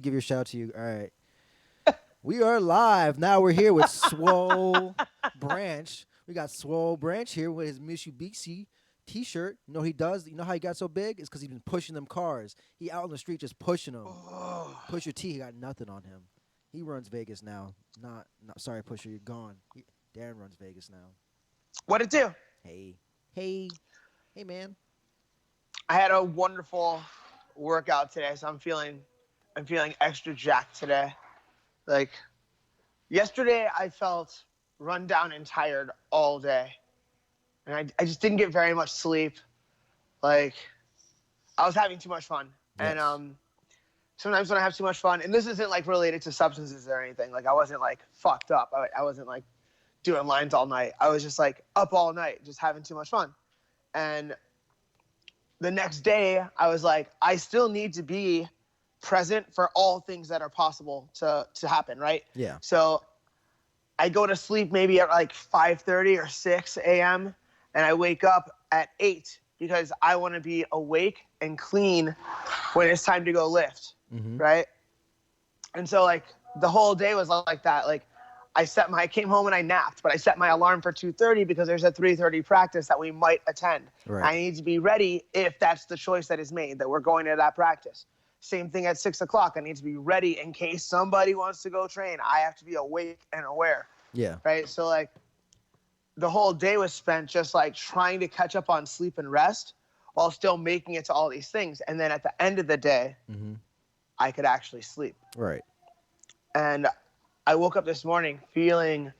Give your shout to you. All right. We are live. Now we're here with Swole Branch. We got Swole Branch here with his Mitsubishi t-shirt. You know he does. You know how he got so big? It's because he's been pushing them cars. He out on the street just pushing them. Oh, Pusher T, he got nothing on him. He runs Vegas now. Not sorry, Pusher, you're gone. Darren runs Vegas now. what it do? Hey, hey, hey, man. I had a wonderful workout today, so I'm feeling extra jacked today. Like yesterday, I felt run down and tired all day, and I just didn't get very much sleep. Like I was having too much fun, and Yes. sometimes when I have too much fun, and this isn't like related to substances or anything. Like I wasn't like fucked up. I wasn't like doing lines all night. I was just like up all night, just having too much fun, and the next day I was like, I still need to be present for all things that are possible to happen, right? Yeah. So I go to sleep maybe at like 5:30 or 6 a.m. and I wake up at 8 because I want to be awake and clean when it's time to go lift, Mm-hmm. right? And so like the whole day was like that. Like I came home and I napped, but I set my alarm for 2:30 because there's a 3:30 practice that we might attend. Right. I need to be ready if that's the choice that is made, that we're going to that practice. Same thing at 6 o'clock. I need to be ready in case somebody wants to go train. I have to be awake and aware, Yeah. right? So like the whole day was spent just like trying to catch up on sleep and rest while still making it to all these things. And then at the end of the day, Mm-hmm. I could actually sleep. Right. And I woke up this morning feeling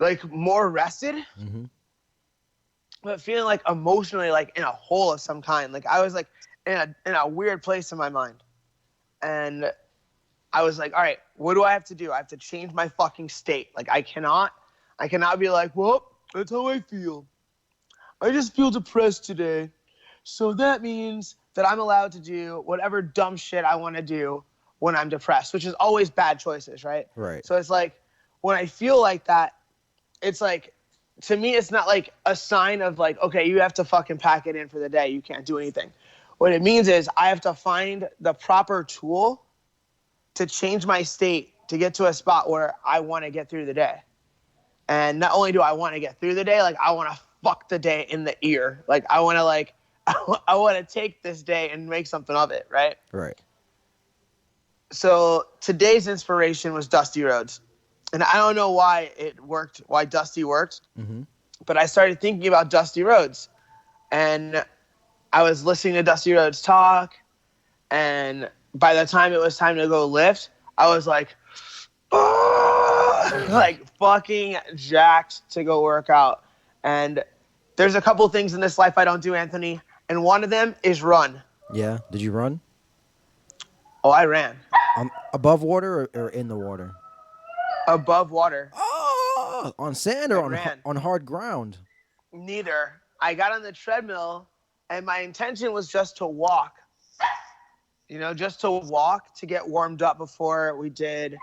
like more rested, Mm-hmm. but feeling like emotionally like in a hole of some kind. Like I was like in a weird place in my mind. And I was like, all right, what do I have to do? I have to change my fucking state. Like I cannot be like, well, that's how I feel. I just feel depressed today. So that means that I'm allowed to do whatever dumb shit I want to do when I'm depressed, which is always bad choices, right? Right. So it's like when I feel like that, it's like to me it's not like a sign of like, okay, you have to fucking pack it in for the day. You can't do anything. What it means is I have to find the proper tool to change my state to get to a spot where I want to get through the day. And not only do I want to get through the day, like I want to fuck the day in the ear. Like I want to like I want to take this day and make something of it, right? Right. So today's inspiration was Dusty Rhodes. And I don't know why it worked, why Dusty worked, Mm-hmm. but I started thinking about Dusty Rhodes. And I was listening to Dusty Rhodes talk. And by the time it was time to go lift, I was like, like fucking jacked to go work out. And there's a couple things in this life I don't do, Anthony. And one of them is run. Yeah. Did you run? Oh, I ran Above water or in the water? above water. Oh, on sand or I ran. on hard ground? Neither. I got on the treadmill and my intention was just to walk. You know, just to walk to get warmed up before we did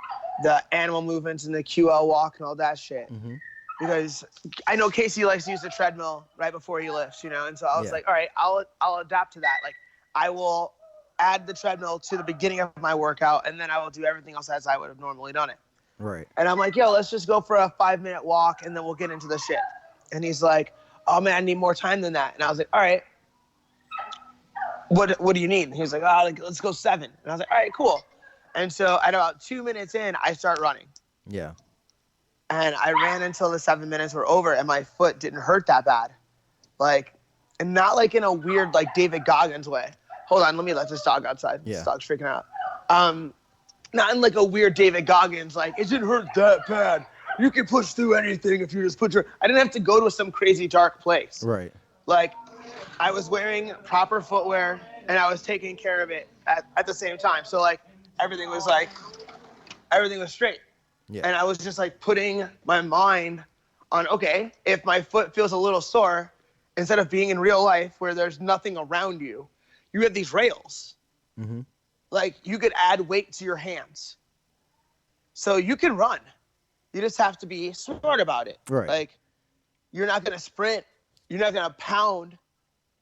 the animal movements and the QL walk and all that shit. Mm-hmm. Because I know Casey likes to use the treadmill right before he lifts, you know, and so I was Yeah. like, all right, I'll adapt to that. Like I will add the treadmill to the beginning of my workout and then I will do everything else as I would have normally done it. Right. And I'm like, yo, let's just go for a 5-minute walk and then we'll get into the shit. And he's like, oh man, I need more time than that. And I was like, all right, what do you need? And he was like, oh, like, let's go 7. And I was like, all right, cool. And so at about 2 minutes in, I start running. Yeah. And I ran until the 7 minutes were over and my foot didn't hurt that bad. Like, and not like in a weird, like David Goggins way. Hold on, let me let this dog outside. Yeah. This dog's freaking out. Not in like a weird David Goggins, like, it didn't hurt that bad. You can push through anything if you just put your, I didn't have to go to some crazy dark place. Right. Like, I was wearing proper footwear and I was taking care of it at the same time. So like, everything was straight. Yeah. And I was just like putting my mind on, okay, if my foot feels a little sore, instead of being in real life where there's nothing around you, you have these rails. Mm-hmm. Like you could add weight to your hands. So you can run. You just have to be smart about it. Right. Like you're not going to sprint. You're not going to pound,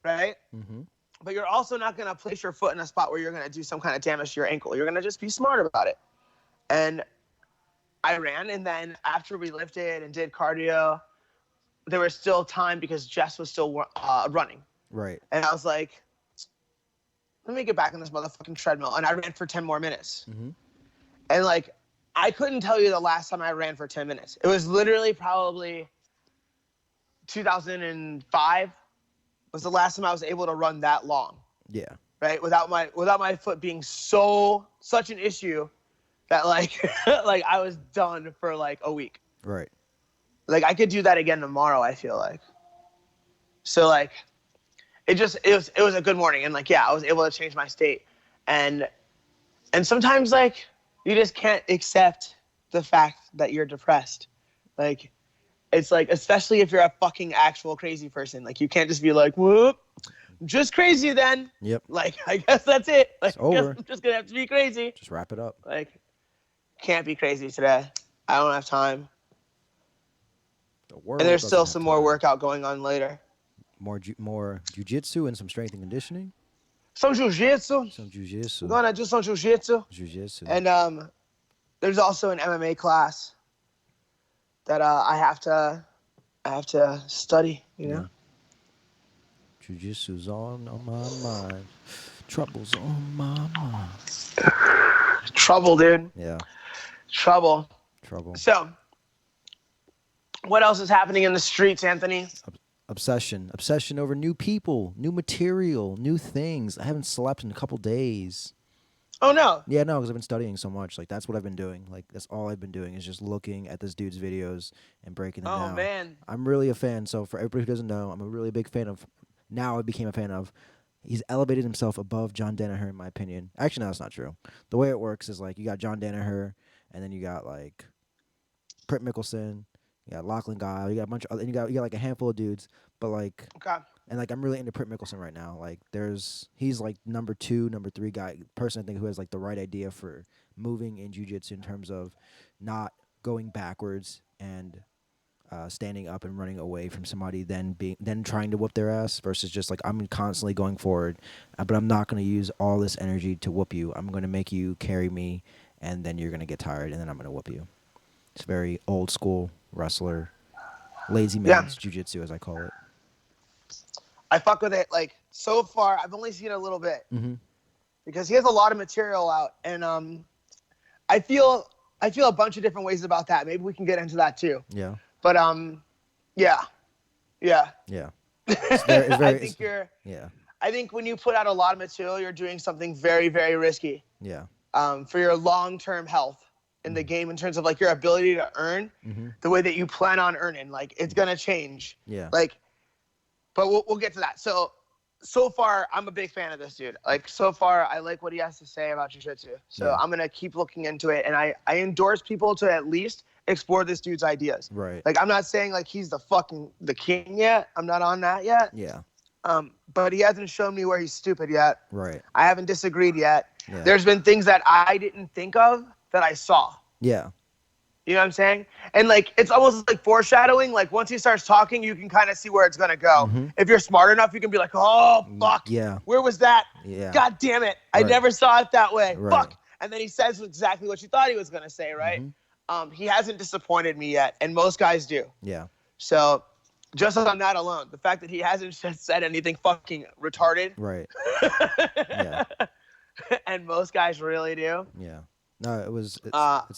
right? Mm-hmm. but you're also not going to place your foot in a spot where you're going to do some kind of damage to your ankle. You're going to just be smart about it. And I ran, and then after we lifted and did cardio, there was still time because Jess was still running. Right. And I was like, let me get back on this motherfucking treadmill. And I ran for 10 more minutes. Mm-hmm. And like, I couldn't tell you the last time I ran for 10 minutes. It was literally probably 2005 was the last time I was able to run that long. Yeah. Right. Without my foot being such an issue that like, like I was done for like a week. Right. Like I could do that again tomorrow, I feel like. So like, it was a good morning. And like, yeah, I was able to change my state. And sometimes like, you just can't accept the fact that you're depressed. Like, it's like, especially if you're a fucking actual crazy person, like you can't just be like, whoop, I'm just crazy then. Yep. Like, I guess that's it. Like, It's over. I guess I'm just gonna have to be crazy. Just wrap it up. Like, can't be crazy today. I don't have time. The And there's still some more workout going on later. More jujitsu and some strength and conditioning. Some jujitsu. Some jujitsu. I'm gonna do some jujitsu. Jujitsu. And there's also an MMA class that I have to study. You know. Jujitsu's on my mind. Trouble's on my mind. Trouble, dude. Yeah. Trouble. So, what else is happening in the streets, Anthony? Obsession over new people, new material, new things. I haven't slept in a couple days. Oh no. Yeah, no, because I've been studying so much. Like that's what I've been doing. Like that's all I've been doing is just looking at this dude's videos and breaking them down. Oh man. I'm really a fan. So for everybody who doesn't know, I'm a really big fan of. Now I became a fan of. He's elevated himself above John Danaher, in my opinion. Actually, no, that's not true. The way it works is like you got John Danaher, and then you got like Britt Mickelson, you got Lachlan Guile, you got a bunch of other, and you got like a handful of dudes. But like, okay. And like I'm really into Britt Mickelson right now. Like he's like number 2, number 3 person I think who has like the right idea for moving in jiu-jitsu in terms of not going backwards and standing up and running away from somebody, then trying to whoop their ass versus just like I'm constantly going forward, but I'm not going to use all this energy to whoop you. I'm going to make you carry me, and then you're going to get tired, and then I'm going to whoop you. It's very old school wrestler, lazy man's jiu-jitsu, as I call it. I fuck with it. Like so far, I've only seen a little bit because he has a lot of material out, and I feel a bunch of different ways about that. Maybe we can get into that too. Yeah. But yeah. It's very, I think when you put out a lot of material, you're doing something very, very risky. Yeah. For your long-term health in the game, in terms of like your ability to earn the way that you plan on earning, like it's gonna change. Yeah. Like, but we'll get to that. So far, I'm a big fan of this dude. Like so far, I like what he has to say about jiu-jitsu. So I'm gonna keep looking into it, and I endorse people to at least explore this dude's ideas. Right. Like I'm not saying like he's the king yet. I'm not on that yet. Yeah. But he hasn't shown me where he's stupid yet. Right. I haven't disagreed yet. Yeah. There's been things that I didn't think of that I saw. Yeah. You know what I'm saying? And like it's almost like foreshadowing. Like once he starts talking, you can kind of see where it's gonna go. If you're smart enough, you can be like, "Oh fuck, yeah, where was that? Yeah, God damn it, I never saw it that way. Right. Fuck." And then he says exactly what you thought he was gonna say, right? He hasn't disappointed me yet, and most guys do. Yeah. So, just on that alone, the fact that he hasn't said anything fucking retarded, right? Yeah. And most guys really do. Yeah. No, it's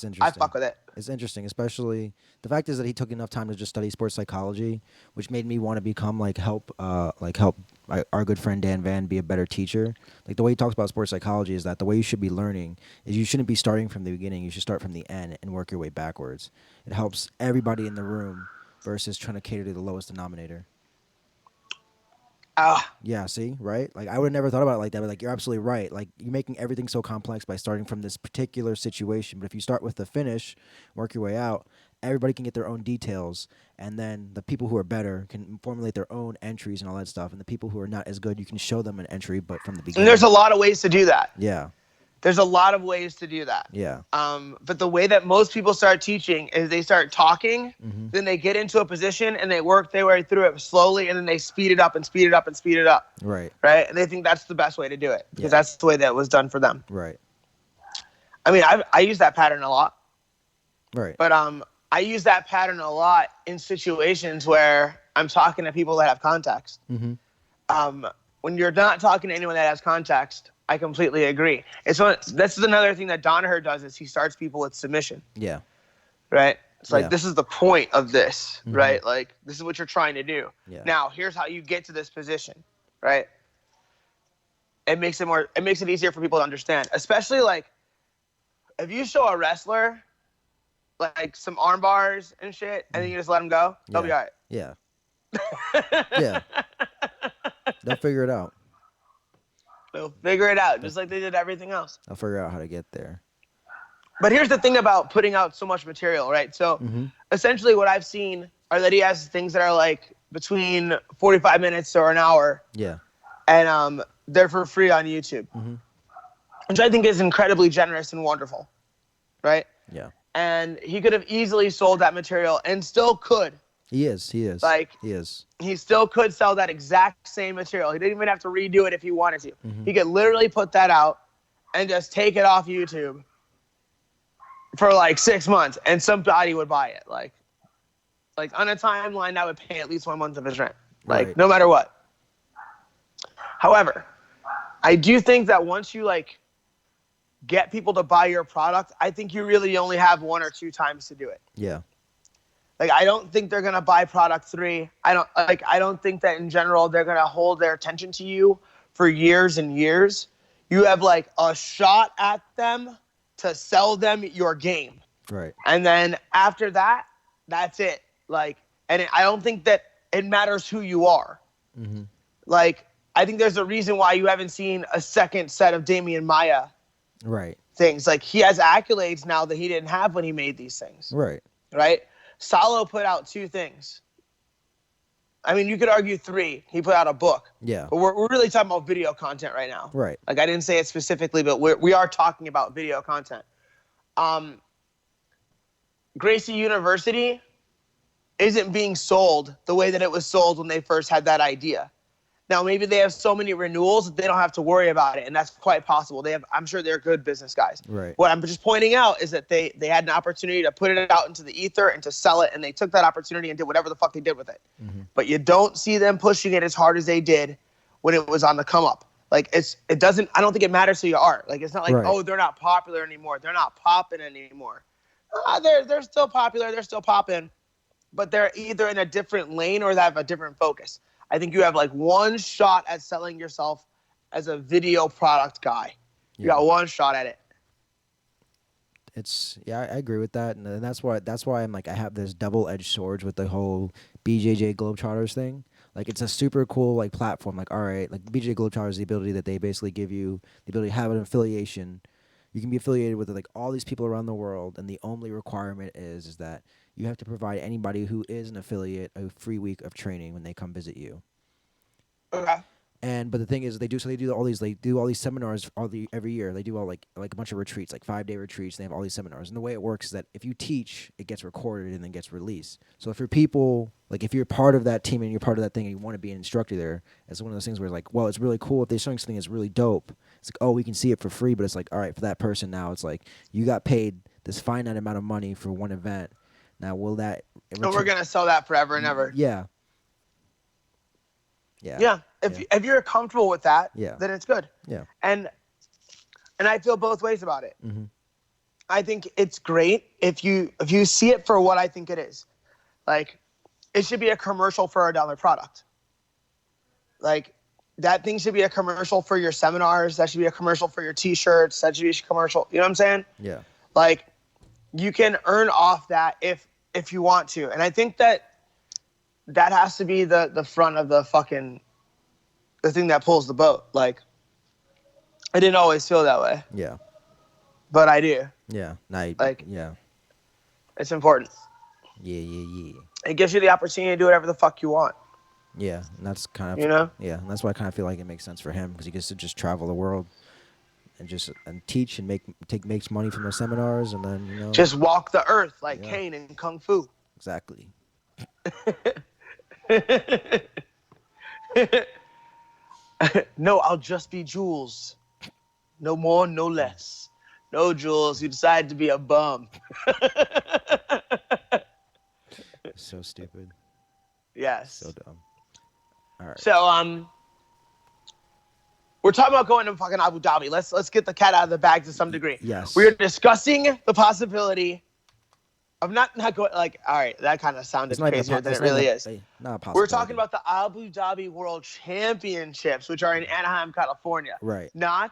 interesting. I fuck with it. It's interesting, especially the fact is that he took enough time to just study sports psychology, which made me want to become help our good friend Dan Van be a better teacher. Like the way he talks about sports psychology is that the way you should be learning is you shouldn't be starting from the beginning. You should start from the end and work your way backwards. It helps everybody in the room versus trying to cater to the lowest denominator. Yeah, see, right? Like I would have never thought about it like that, but like you're absolutely right. Like you're making everything so complex by starting from this particular situation. But if you start with the finish, work your way out, everybody can get their own details, and then the people who are better can formulate their own entries and all that stuff. And the people who are not as good, you can show them an entry, but from the beginning. And there's a lot of ways to do that. Yeah. There's a lot of ways to do that. Yeah. But the way that most people start teaching is they start talking, Mm-hmm. then they get into a position and they work their way through it slowly, and then they speed it up and speed it up and speed it up. Right. Right? And they think that's the best way to do it because Yeah. that's the way that it was done for them. Right. I mean, I use that pattern a lot, Right. but I use that pattern a lot in situations where I'm talking to people that have context. Mm-hmm. When you're not talking to anyone that has context, I completely agree. This is another thing that Danaher does is he starts people with submission. Yeah. Right? It's like, Yeah. this is the point of this, Mhm. right? Like, this is what you're trying to do. Yeah. Now, here's how you get to this position, right? It makes it easier for people to understand, especially like if you show a wrestler like some arm bars and shit, and then you just let them go, they'll be all right. Yeah. Yeah. They'll figure it out. They'll figure it out, just like they did everything else. They'll figure out how to get there. But here's the thing about putting out so much material, right? So Mm-hmm. essentially what I've seen are that he has things that are like between 45 minutes or an hour, Yeah. and they're for free on YouTube, Mm-hmm. which I think is incredibly generous and wonderful, right? Yeah. And he could have easily sold that material and still could. He is. He is. Like, he is. he still could sell that exact same material. He didn't even have to redo it if he wanted to. Mhm. He could literally put that out and just take it off YouTube for like 6 months, and somebody would buy it. Like on a timeline that would pay at least 1 month of his rent. Like, Right. no matter what. However, I do think that once you like get people to buy your product, I think you really only have 1 or 2 times to do it. Yeah. Like, I don't think they're gonna buy product 3. I don't think that in general they're gonna hold their attention to you for years and years. You have like a shot at them to sell them your game, Right. and then after that, that's it. Like, I don't think that it matters who you are. Mm-hmm. Like, I think there's a reason why you haven't seen a second set of Damian Maya Right. things. Like, he has accolades now that he didn't have when he made these things. Right. Right? Salo put out 2 things. I mean, you could argue 3. He put out a book. Yeah. But we're really talking about video content right now. Right. Like, I didn't say it specifically, but we are talking about video content. Gracie University isn't being sold the way that it was sold when they first had that idea. Now, maybe they have so many renewals that they don't have to worry about it, and that's quite possible. I'm sure they're good business guys. Right. What I'm just pointing out is that they had an opportunity to put it out into the ether and to sell it, and they took that opportunity and did whatever the fuck they did with it. Mm-hmm. But you don't see them pushing it as hard as they did when it was on the come up. Like, I don't think it matters who you are. Like, it's not like, Right. oh, they're not popular anymore. They're not popping anymore. They're still popular. They're still popping, but they're either in a different lane or they have a different focus. I think you have like 1 shot at selling yourself as a video product guy. You got 1 shot at it. I agree with that, and that's why I'm like I have this double-edged sword with the whole BJJ Globetrotters thing. Like, it's a super cool like platform. Like, all right, like BJJ Globetrotters, the ability that they basically give you the ability to have an affiliation. You can be affiliated with like all these people around the world, and the only requirement is that you have to provide anybody who is an affiliate a free week of training when they come visit you. Okay. But the thing is, they do all these seminars every year. They do all like a bunch of retreats, like 5-day retreats. They have all these seminars, and the way it works is that if you teach, it gets recorded and then gets released. So if you're part of that team and you're part of that thing and you want to be an instructor there, it's one of those things where it's like, well, it's really cool if they're showing something that's really dope. It's like, oh, we can see it for free, but it's like, all right, for that person now, it's like you got paid this finite amount of money for one event. Now, will that? And we're gonna sell that forever and ever. Yeah. Yeah. Yeah. If you're comfortable with that, Yeah. then it's good. Yeah. And I feel both ways about it. Mm-hmm. I think it's great if you see it for what I think it is. Like, it should be a commercial for a dollar product. Like, that thing should be a commercial for your seminars. That should be a commercial for your T-shirts. That should be a commercial. You know what I'm saying? Yeah. Like, you can earn off that if you want to. And I think that has to be the front of the thing that pulls the boat. Like, I didn't always feel that way, Yeah. but I do. Yeah. Yeah. It's important. Yeah. It gives you the opportunity to do whatever the fuck you want. Yeah, and that's kind of You know? Yeah, and that's why I kind of feel like it makes sense for him because he gets to just travel the world and just and teach and makes money from those seminars, and then Just walk the earth like Yeah. Kane in Kung Fu. exactly. No, I'll just be Jules. No more, no less. No, Jules, you decided to be a bum. So stupid. Yes. So dumb. All right. So we're talking about going to fucking Abu Dhabi. Let's get the cat out of the bag to some degree. Yes. We are discussing the possibility of not going. Like, all right, that kind of sounded It's not even crazier a, than it's it not even really a- is. Not a possibility. We're talking about the Abu Dhabi World Championships, which are in Anaheim, California. right. Not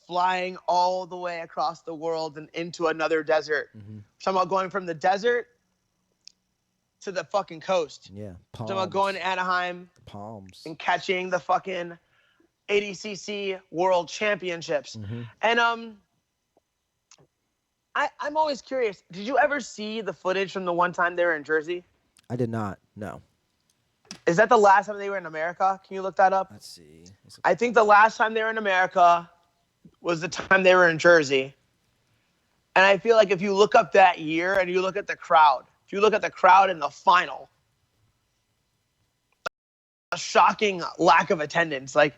flying all the way across the world and into another desert. Mm-hmm. We're talking about going from the desert to the fucking coast. Yeah. We're Palms. talking about going to Anaheim Palms. and catching the fucking ADCC World Championships. Mm-hmm. And I'm always curious. Did you ever see the footage from the one time they were in Jersey? I did not. No. Is that the last time they were in America? Can you look that up? Let's see. I think the last time they were in America was the time they were in Jersey. And I feel like if you look up that year and you look at the crowd, if you look at the crowd in the final, a shocking lack of attendance. Like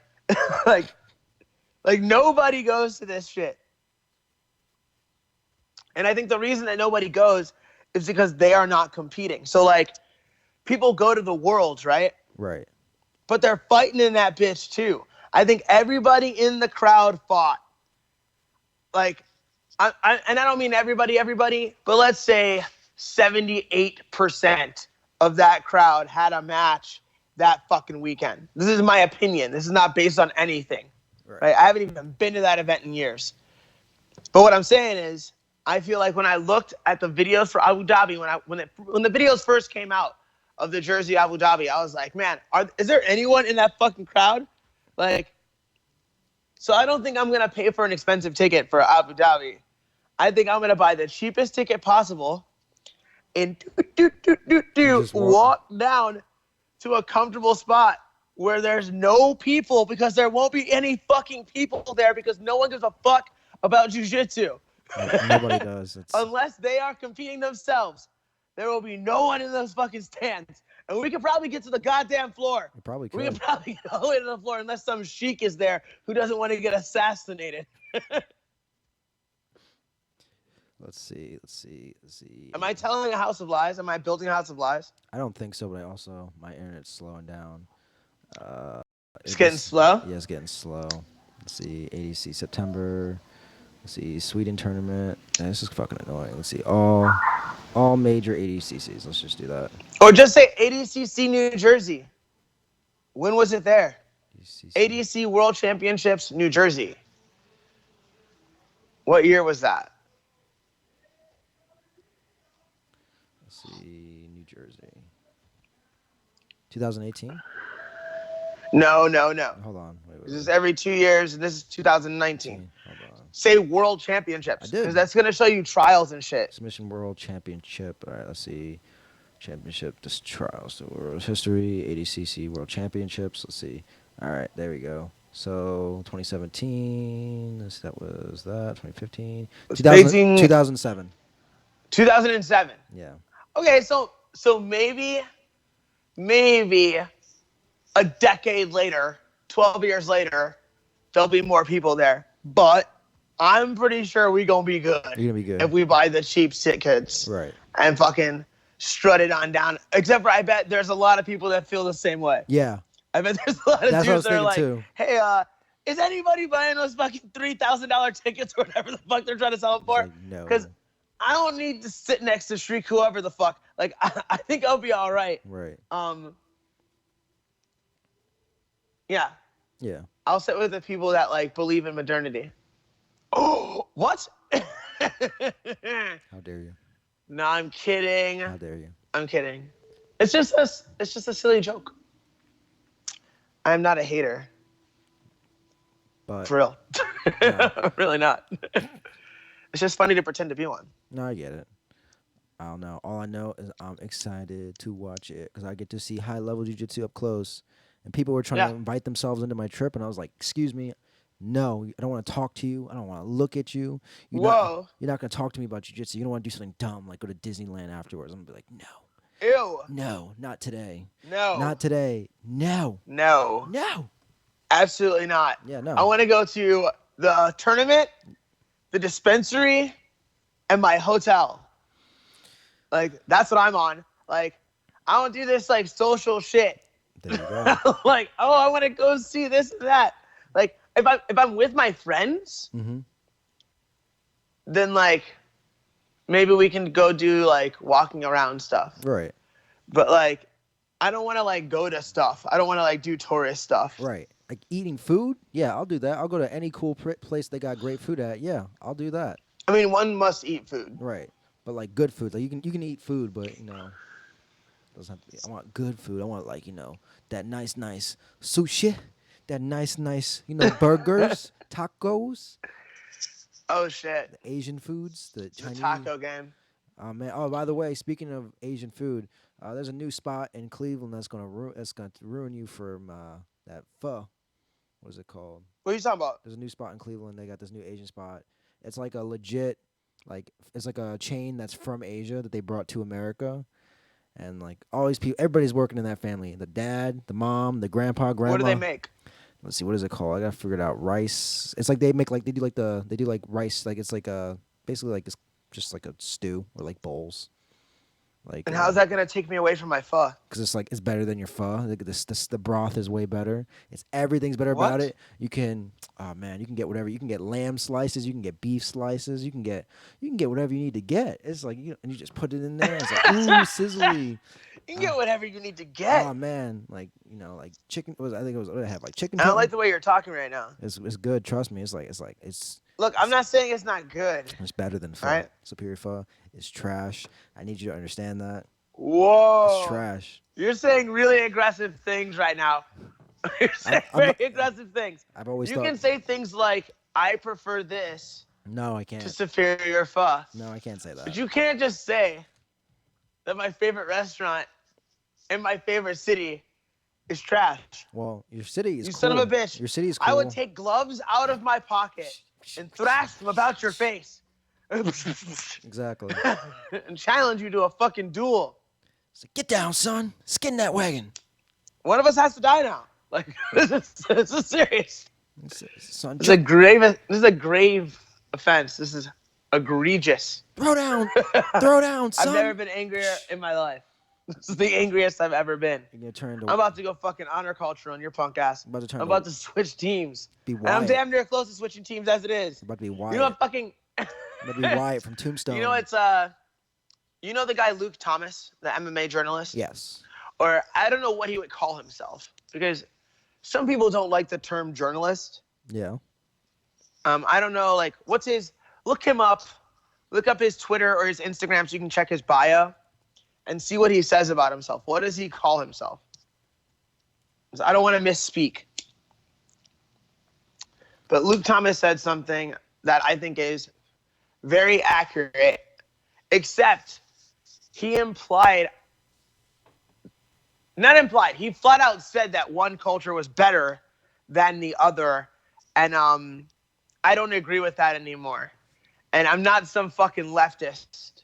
nobody goes to this shit. And I think the reason that nobody goes is because they are not competing. So like people go to the Worlds, right? Right. But they're fighting in that bitch too. I think everybody in the crowd fought. Like, and I don't mean everybody, but let's say 78% of that crowd had a match that fucking weekend. This is my opinion. This is not based on anything. Right? I haven't even been to that event in years. But what I'm saying is, I feel like when I looked at the videos for Abu Dhabi, when the videos first came out of the Jersey Abu Dhabi, I was like, man, is there anyone in that fucking crowd? Like, so I don't think I'm gonna pay for an expensive ticket for Abu Dhabi. I think I'm gonna buy the cheapest ticket possible and walk down to a comfortable spot where there's no people, because there won't be any fucking people there, because no one gives a fuck about jiu-jitsu. Nobody does. Unless they are competing themselves, there will be no one in those fucking stands. And we could probably get to the goddamn floor. You probably could. We could probably get all the way to the floor unless some sheik is there who doesn't want to get assassinated. Let's see. Am I telling a house of lies? Am I building a house of lies? I don't think so, but also my internet's slowing down. It's getting slow? Yeah, it's getting slow. Let's see. ADC September. Let's see. Sweden tournament. This is fucking annoying. Let's see. All major ADCCs. Let's just do that. Or just say ADCC New Jersey. When was it there? ADC World Championships New Jersey. What year was that? Let's see. New Jersey. 2018? No. Hold on. Wait. This is every 2 years, and this is 2019. Hold on. Say World Championships. I did. Because that's going to show you trials and shit. Submission World Championship. All right, let's see. Championship, this trials, the world history, ADCC World Championships. Let's see. All right, there we go. So 2017. That was that. 2015. 2007. 2007. Yeah. Okay, so maybe a decade later, 12 years later, there'll be more people there. But I'm pretty sure we're going to be good. You're gonna be good if we buy the cheap tickets. Right. And fucking strut it on down. Except for I bet there's a lot of people that feel the same way. Yeah. I bet there's a lot of That's what I was dudes that are like, thinking too. hey, is anybody buying those fucking $3,000 tickets or whatever the fuck they're trying to sell them for? Like, no. Because I don't need to sit next to Shriek whoever the fuck. Like, I think I'll be all right. Right. Yeah. Yeah. I'll sit with the people that like believe in modernity. Oh, what? How dare you? No, I'm kidding. How dare you? I'm kidding. It's just a silly joke. I'm not a hater. But For real. No. I'm really not. It's just funny to pretend to be one. No, I get it. I don't know. All I know is I'm excited to watch it because I get to see high level jiu-jitsu up close. And people were trying to invite themselves into my trip, and I was like, "Excuse me, No, I don't want to talk to you. I don't want to look at you. Whoa. You're not gonna talk to me about jujitsu. You don't want to do something dumb like go to Disneyland afterwards. I'm gonna be like, no, Ew. no, not today, No. not today, no, No. no. Absolutely not. Yeah, no. I want to go to the tournament, the dispensary, and my hotel. Like, that's what I'm on. Like, I don't do this, like, social shit. There you go. Like, oh, I want to go see this and that. Like, if I'm with my friends, Mm-hmm. then, like, maybe we can go do, like, walking around stuff. Right, But, like, I don't want to, like, go to stuff. I don't want to, like, do tourist stuff. right. Like eating food. Yeah, I'll do that. I'll go to any cool place they got great food at. Yeah, I'll do that. I mean, one must eat food. Right, but like good food. Like you can eat food, but doesn't have to be. I want good food. I want like that nice sushi, that nice burgers, tacos, Oh, shit. the Asian foods, the The Chinese. taco game. Oh man. Oh, by the way, speaking of Asian food, there's a new spot in Cleveland that's gonna ruin you from that pho. What is it called? What are you talking about? There's a new spot in Cleveland. They got this new Asian spot. It's like a legit, it's like a chain that's from Asia that they brought to America, and like all these people, everybody's working in that family. The dad, the mom, the grandpa, grandma. What do they make? Let's see, what is it called? I gotta figure it out. Rice. It's like they make like they do like rice. Like it's like basically like this, just like a stew or like bowls. Like And how's that going to take me away from my pho? because it's like it's better than your pho. Like the broth is way better. Everything's better about What? it. You can you can get whatever. You can get lamb slices. You can get beef slices. You can get whatever you need to get. It's like and you just put it in there. It's like ooh sizzly. You can get whatever you need to get. Oh man, like like chicken. I think it was what did I have like chicken. I don't tongue? like the way you're talking right now. It's good. Trust me. It's Look, I'm not saying it's not good. it's better than pho. Right. Superior pho is trash. I need you to understand that. Whoa. It's trash. You're saying really aggressive things right now. You're saying I'm very not- aggressive things. I've always You thought. can say things like, I prefer this No, I to can't. superior pho. No, I can't say that. But you can't just say that my favorite restaurant in my favorite city is trash. Well, your city is You cool. son of a bitch. Your city is cool. I would take gloves out of my pocket and thrash them about your face. Exactly. And challenge you to a fucking duel. So get down, son. Skin that wagon. One of us has to die now. Like this is serious. Son, This is a grave offense. This is egregious. throw down. Throw down, son. I've never been angrier in my life. This is the angriest I've ever been. You're gonna turn into. I'm about to go fucking honor culture on your punk ass. about to turn I'm about to switch teams. be And I'm Wyatt. damn near close to switching teams as it is. About to be You Wyatt. know what fucking About to be Wyatt from Tombstone. You know it's you know the guy Luke Thomas, the MMA journalist? Yes. Or I don't know what he would call himself because some people don't like the term journalist. Yeah. I don't know, like what's his look him up, look up his Twitter or his Instagram so you can check his bio and see what he says about himself. What does he call himself? 'Cause I don't want to misspeak. But Luke Thomas said something that I think is very accurate, except he he flat out said that one culture was better than the other. And I don't agree with that anymore. And I'm not some fucking leftist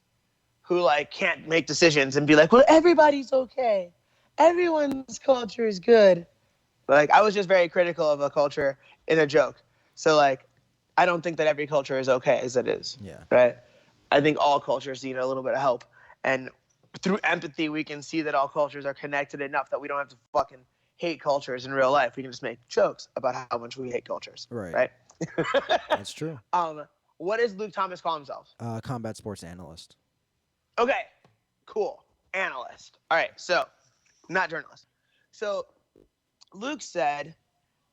who like can't make decisions and be like, well, everybody's okay. Everyone's culture is good. Like I was just very critical of a culture in a joke. So like, I don't think that every culture is okay as it is. Yeah. Right. I think all cultures need a little bit of help. And through empathy, we can see that all cultures are connected enough that we don't have to fucking hate cultures in real life. We can just make jokes about how much we hate cultures. Right. Right. That's true. What does Luke Thomas call himself? Combat sports analyst. Okay, cool. Analyst. All right, so not journalist. So Luke said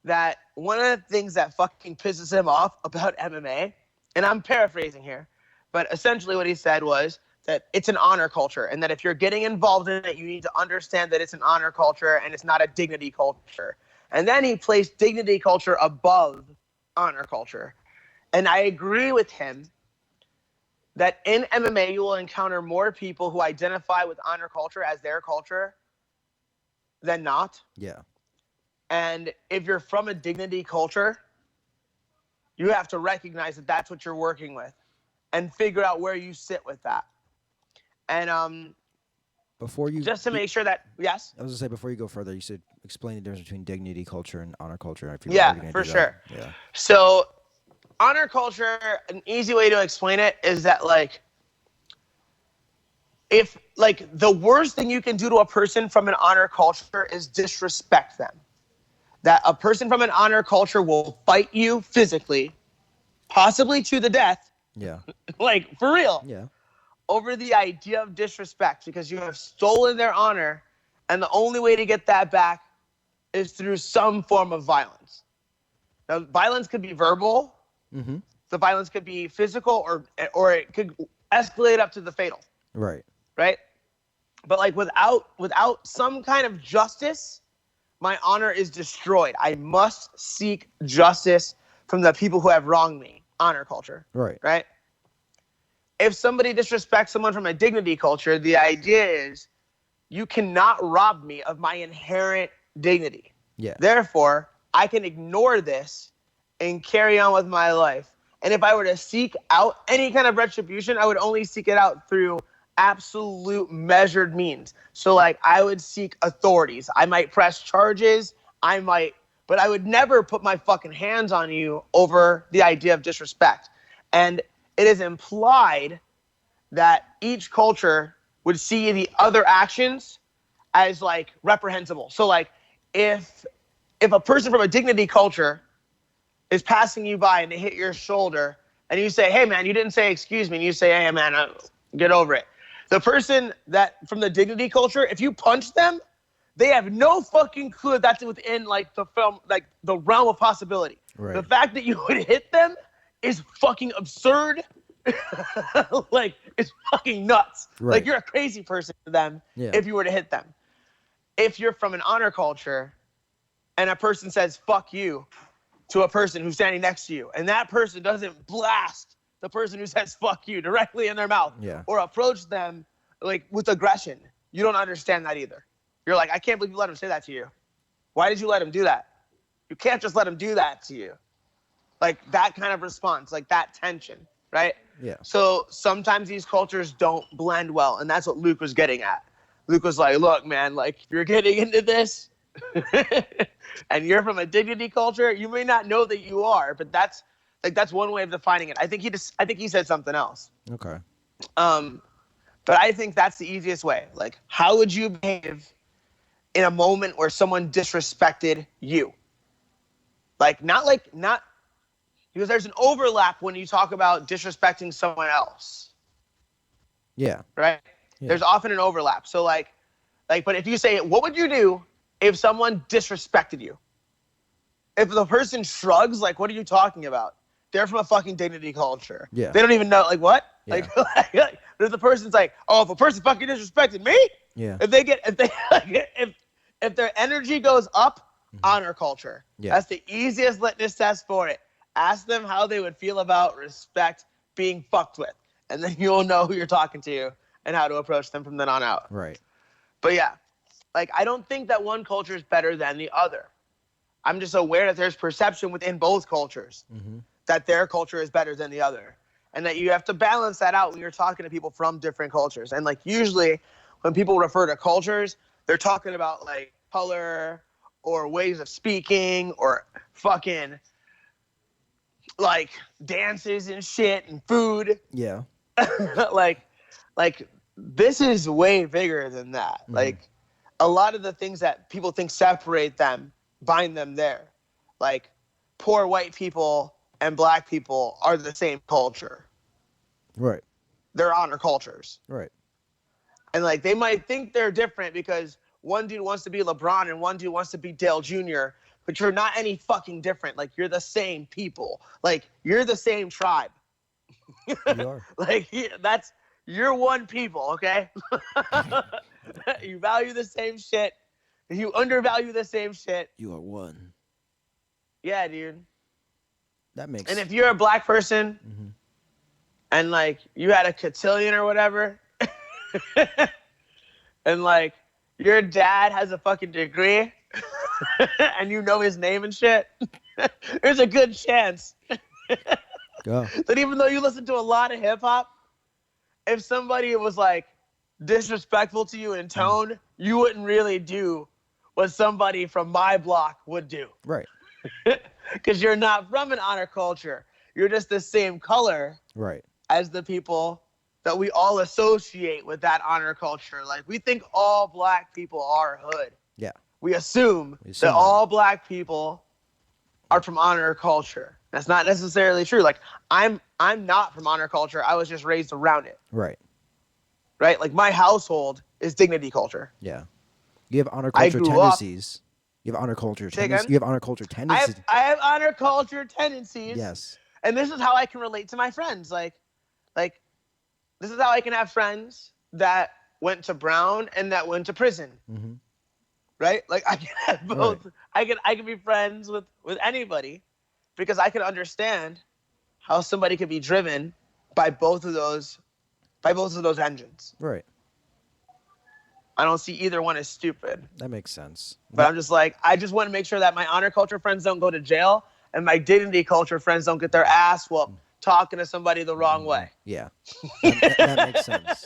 that one of the things that fucking pisses him off about MMA, and I'm paraphrasing here, but essentially what he said was that it's an honor culture and that if you're getting involved in it, you need to understand that it's an honor culture and it's not a dignity culture. And then he placed dignity culture above honor culture. And I agree with him that in MMA, you will encounter more people who identify with honor culture as their culture than not. Yeah. And if you're from a dignity culture, you have to recognize that that's what you're working with and figure out where you sit with that. And Before you, just to make sure that, yes? I was gonna say before you go further, you should explain the difference between dignity culture and honor culture. If you're Yeah, already gonna for do sure. That. Yeah. So honor culture, an easy way to explain it is that, like, if, like, the worst thing you can do to a person from an honor culture is disrespect them. That a person from an honor culture will fight you physically, possibly to the death, Yeah. like, for real, Yeah. over the idea of disrespect, because you have stolen their honor, and the only way to get that back is through some form of violence. Now, violence could be verbal, Mm-hmm. the violence could be physical, or it could escalate up to the fatal, Right. right? But, like, without some kind of justice, my honor is destroyed. I must seek justice from the people who have wronged me. Honor culture. Right. Right? If somebody disrespects someone from a dignity culture, the idea is you cannot rob me of my inherent dignity. Yeah. Therefore, I can ignore this and carry on with my life. And if I were to seek out any kind of retribution, I would only seek it out through absolute measured means. So, like, I would seek authorities. I might press charges. But I would never put my fucking hands on you over the idea of disrespect. And it is implied that each culture would see the other actions as, like, reprehensible. So, like, if a person from a dignity culture is passing you by and they hit your shoulder and you say, hey man, you didn't say excuse me, and you say, hey man, get over it. The person that from the dignity culture, if you punch them, they have no fucking clue that's within, like, the film, like, the realm of possibility. Right. The fact that you would hit them is fucking absurd. Like, it's fucking nuts. Right. Like, you're a crazy person to them if you were to hit them. If you're from an honor culture and a person says fuck you to a person who's standing next to you, and that person doesn't blast the person who says fuck you directly in their mouth, or approach them, like, with aggression, you don't understand that either. You're like, I can't believe you let him say that to you. Why did you let him do that? You can't just let him do that to you. Like, that kind of response, like that tension, right? Yeah. So sometimes these cultures don't blend well, and that's what Luke was getting at. Luke was like, look, man, like, if you're getting into this and you're from a dignity culture, you may not know that you are, but that's one way of defining it. I think he said something else. Okay. But I think that's the easiest way. Like, how would you behave in a moment where someone disrespected you? Not because there's an overlap when you talk about disrespecting someone else. Yeah. Right? Yeah. There's often an overlap. So but if you say, what would you do if someone disrespected you? If the person shrugs, like, what are you talking about? They're from a fucking dignity culture. Yeah. They don't even know, like, what? Yeah. Like, there's the person's like, oh, if a person fucking disrespected me, yeah. If their energy goes up, honor culture. Yeah. That's the easiest litmus test for it. Ask them how they would feel about respect being fucked with, and then you'll know who you're talking to and how to approach them from then on out. Right. But yeah, like, I don't think that one culture is better than the other. I'm just aware that there's perception within both cultures that their culture is better than the other. And that you have to balance that out when you're talking to people from different cultures. And, like, usually when people refer to cultures, they're talking about, like, color or ways of speaking or fucking, like, dances and shit and food. Yeah. like this is way bigger than that. Like, a lot of the things that people think separate them bind them there. Like, poor white people and black people are the same culture. Right. They're honor cultures. Right. And, like, they might think they're different because one dude wants to be LeBron and one dude wants to be Dale Jr., but you're not any fucking different. Like, you're the same people. Like, you're the same tribe. You are. Like, you're one people, okay? You value the same shit. You undervalue the same shit. You are one. Yeah, dude. That makes. And if you're a black person and, like, you had a cotillion or whatever, and, like, your dad has a fucking degree and you know his name and shit, there's a good chance Go. That even though you listen to a lot of hip hop, if somebody was like disrespectful to you in tone, you wouldn't really do what somebody from my block would do. Right. Because you're not from an honor culture. You're just the same color Right. as the people that we all associate with that honor culture. Like, we think all black people are hood. Yeah. We assume We assume that that. all black people are from honor culture. That's not necessarily true. Like, I'm not from honor culture. I was just raised around it. Right. Right? Like, my household is dignity culture. Yeah. You have honor I culture grew up- tendencies. You have honor culture Say tendencies. again? You have honor culture I tendencies. have honor culture tendencies. Yes. And this is how I can relate to my friends. Like this is how I can have friends that went to Brown and that went to prison. Mm-hmm. Right? Like, I can have both. Right. I can be friends with anybody because I can understand how somebody could be driven by both of those engines. Right. I don't see either one as stupid. That makes sense. But I'm just like, I just want to make sure that my honor culture friends don't go to jail and my dignity culture friends don't get their ass whooped talking to somebody the wrong way. Yeah. That makes sense.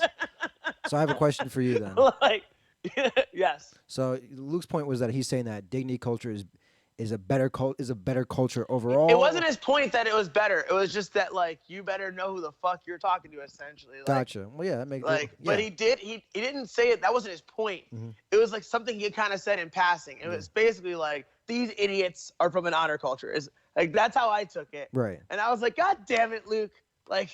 So I have a question for you then. Like, yes. So Luke's point was that he's saying that dignity culture is a better culture overall. It wasn't his point that it was better. It was just that, like, you better know who the fuck you're talking to, essentially. Like, Gotcha. Well, yeah, that makes like, yeah. but he didn't say it. That wasn't his point. Mhm. It was like something he kind of said in passing. It was basically like, these idiots are from an honor culture. Is like, that's how I took it. Right. And I was like, God damn it, Luke. Like,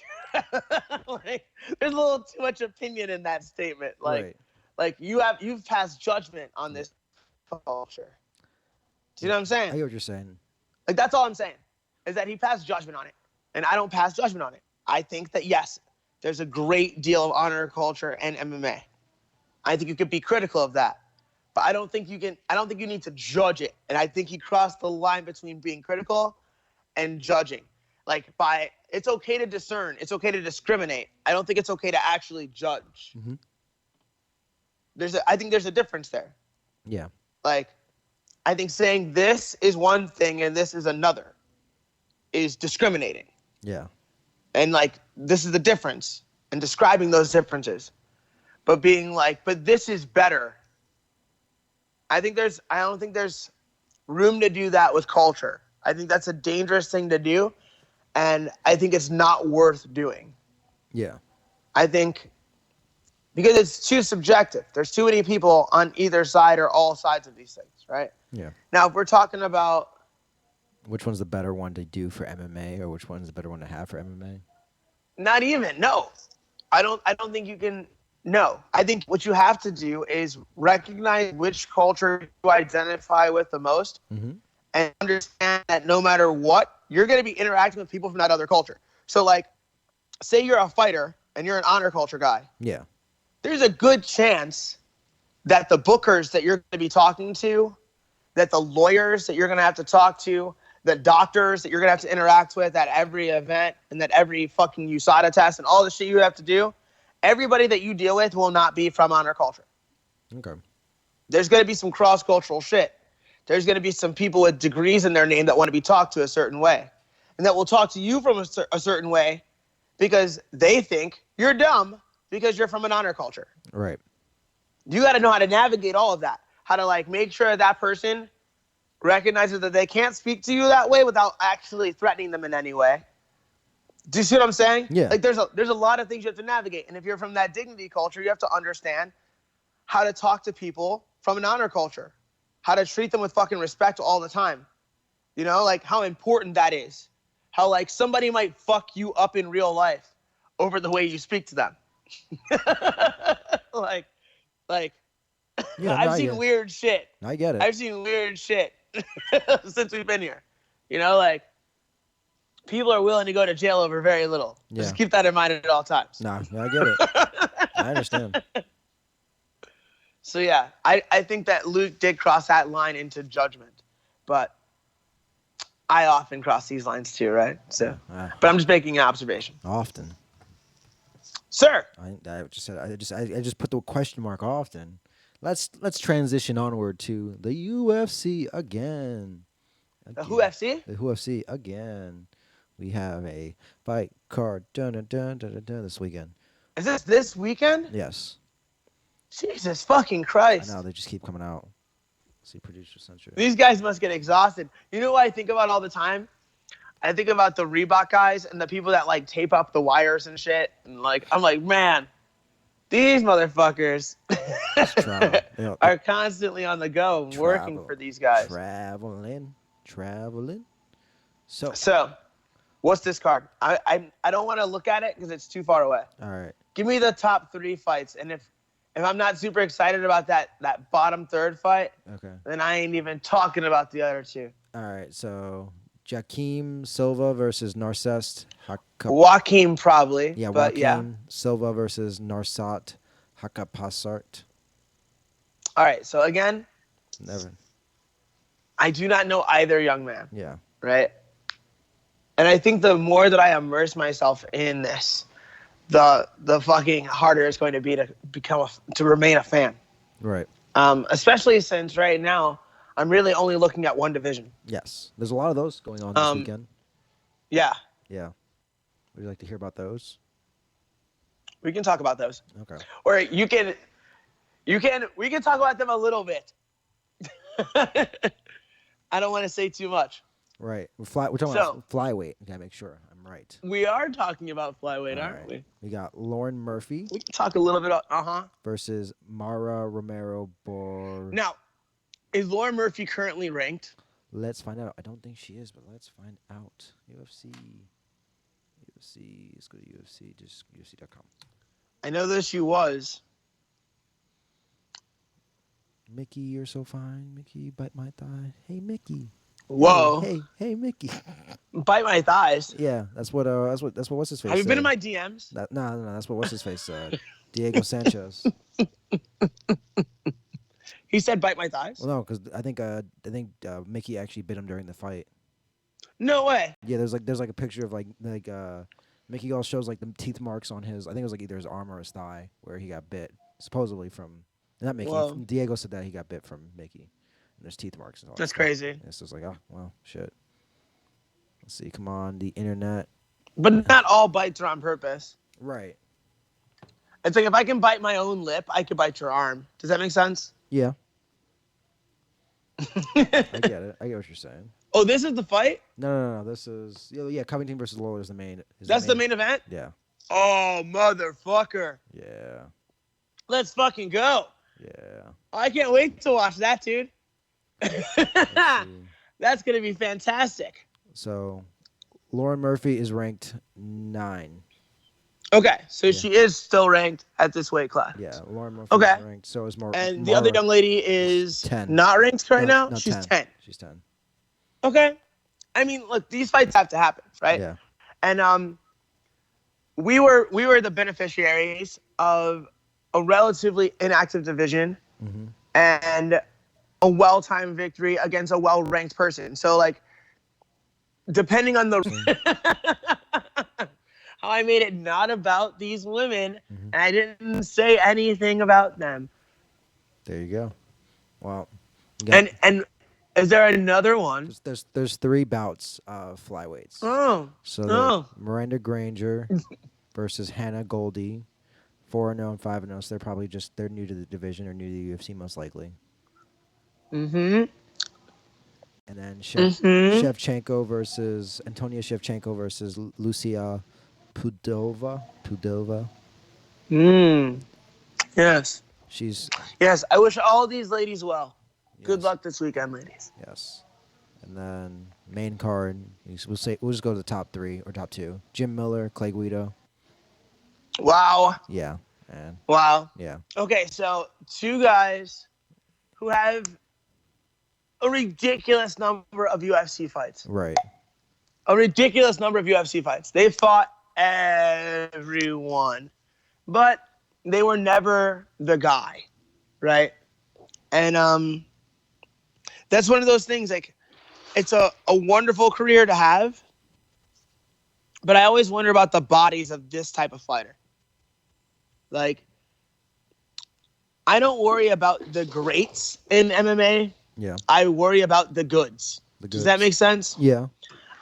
like, there's a little too much opinion in that statement. Like, Right. like you've passed judgment on this culture. Do you know what I'm saying? I get what you're saying. Like, that's all I'm saying, is that he passed judgment on it. And I don't pass judgment on it. I think that, yes, there's a great deal of honor culture and MMA. I think you could be critical of that. But I don't think you need to judge it. And I think he crossed the line between being critical and judging. Like, it's okay to discern. It's okay to discriminate. I don't think it's okay to actually judge. Mhm. I think there's a difference there. Yeah. Like, I think saying this is one thing and this is another is discriminating. Yeah. And, like, this is the difference, and describing those differences. But being like, but this is better. I don't think there's room to do that with culture. I think that's a dangerous thing to do, and I think it's not worth doing. Yeah. I think because it's too subjective. There's too many people on either side or all sides of these things, right? Yeah. Now, if we're talking about Which one's the better one to do for MMA, or which one's the better one to have for MMA? not even, no. I don't think you can. No, I think what you have to do is recognize which culture you identify with the most, Mm-hmm. and understand that no matter what, you're going to be interacting with people from that other culture. So, like, say you're a fighter and you're an honor culture guy. Yeah. There's a good chance that the bookers that you're going to be talking to, that the lawyers that you're going to have to talk to, the doctors that you're going to have to interact with at every event and that every fucking USADA test and all the shit you have to do, everybody that you deal with will not be from honor culture. Okay. There's going to be some cross-cultural shit. There's going to be some people with degrees in their name that want to be talked to a certain way, and that will talk to you from a certain way because they think you're dumb because you're from an honor culture. Right. You got to know how to navigate all of that, how to, like, make sure that person recognizes that they can't speak to you that way without actually threatening them in any way. Do you see what I'm saying? Yeah. Like, there's a lot of things you have to navigate. And if you're from that dignity culture, you have to understand how to talk to people from an honor culture, how to treat them with fucking respect all the time. You know, like, how important that is. How, like, somebody might fuck you up in real life over the way you speak to them. like, Yeah, I've seen weird shit. I get it. I've seen weird shit since we've been here. You know, like, people are willing to go to jail over very little. Yeah. Just keep that in mind at all times. Nah, I get it. I understand. So, yeah, I think that Luke did cross that line into judgment. But I often cross these lines too, right? So, but I'm just making an observation. Often. Sir. I just put the question mark often. Let's transition onward to the UFC again. The UFC? The UFC again. We have a fight card this weekend. Is this weekend? Yes. Jesus fucking I Christ. know, they just keep coming out. See, producer censor. These guys must get exhausted. You know what I think about all the time? I think about the Reebok guys and the people that like tape up the wires and shit. And like, I'm like, man, these motherfuckers Travel. They are constantly on the go working for these guys. Traveling. So, what's this card? I don't want to look at it because it's too far away. All right. Give me the top 3 fights, and if I'm not super excited about that bottom third fight, Okay. then I ain't even talking about the other 2. All right. So, Joaquim Silva versus Narcest Joaquim probably. Yeah, but Joaquim Silva versus Narsat Hakapasart. All right. So again, Never. I do not know either young man. Yeah. Right. And I think the more that I immerse myself in this, the fucking harder it's going to be to remain a fan. Right. Especially since right now I'm really only looking at one division. Yes. There's a lot of those going on this weekend. Yeah. Yeah. Would you like to hear about those? We can talk about those. Okay. Or we can talk about them a little bit. I don't want to say too much. Right. We're talking about flyweight. We gotta make sure I'm right. We are talking about flyweight, aren't we? We got Lauren Murphy. We can talk a little bit. Versus Mara Romero Now, is Lauren Murphy currently ranked? Let's find out. I don't think she is, but let's find out. UFC. Let's go to UFC. Just UFC.com. I know that she was. Mickey, you're so fine. Mickey, bite my thigh. Hey, Mickey. Whoa. Hey, Mickey. Bite my thighs. Yeah, that's what what's his face. Have you said. been in my DMs? No, that's what what's his face said. Diego Sanchez. He said bite my thighs? Well, no, because I think Mickey actually bit him during the fight. No way. Yeah, there's like a picture of like Mickey all shows like the teeth marks on his. I think it was like either his arm or his thigh where he got bit. Supposedly from not Mickey. Whoa. Diego said that he got bit from Mickey. And there's teeth marks and all. That's that crazy. And it's just like, oh well, shit. Let's see. Come on, the internet. But not all bites are on purpose. Right. It's like if I can bite my own lip, I could bite your arm. Does that make sense? Yeah. I get it. I get what you're saying. Oh, this is the fight? No. This is Covington versus Lawler is the main. That's the main event? Yeah. Oh, motherfucker. Yeah. Let's fucking go. Yeah. I can't wait to watch that, dude. That's going to be fantastic. So, Lauren Murphy is ranked 9. Okay, so she is still ranked at this weight class. Yeah, Lauren Murphy is ranked. So is Mara. And the other young lady is 10. Not ranked right now? No, She's 10. 10. She's 10. Okay. I mean, look, these fights have to happen, right? Yeah. And we were the beneficiaries of a relatively inactive division and a well-timed victory against a well-ranked person. So, like, depending on how I made it not about these women, and I didn't say anything about them. There you go. Wow. And is there another one? There's 3 bouts of flyweights. Oh. So Miranda Granger versus Hannah Goldie, 4-0 and 5-0. So they're new to the division or new to the UFC most likely. Mm-hmm. And then Shevchenko versus Antonia Shevchenko versus Lucia Pudova. Yes. Yes. I wish all these ladies well. Yes. Good luck this weekend, ladies. Yes. And then main card, we'll just go to the top 3 or top 2. Jim Miller, Clay Guido. Wow. Yeah. And wow. Yeah. Okay, so 2 guys who have a ridiculous number of UFC fights. Right. A ridiculous number of UFC fights. They fought everyone, but they were never the guy, right? And that's one of those things, like, it's a wonderful career to have, but I always wonder about the bodies of this type of fighter. Like, I don't worry about the greats in MMA. Yeah. I worry about the goods. Does that make sense? Yeah.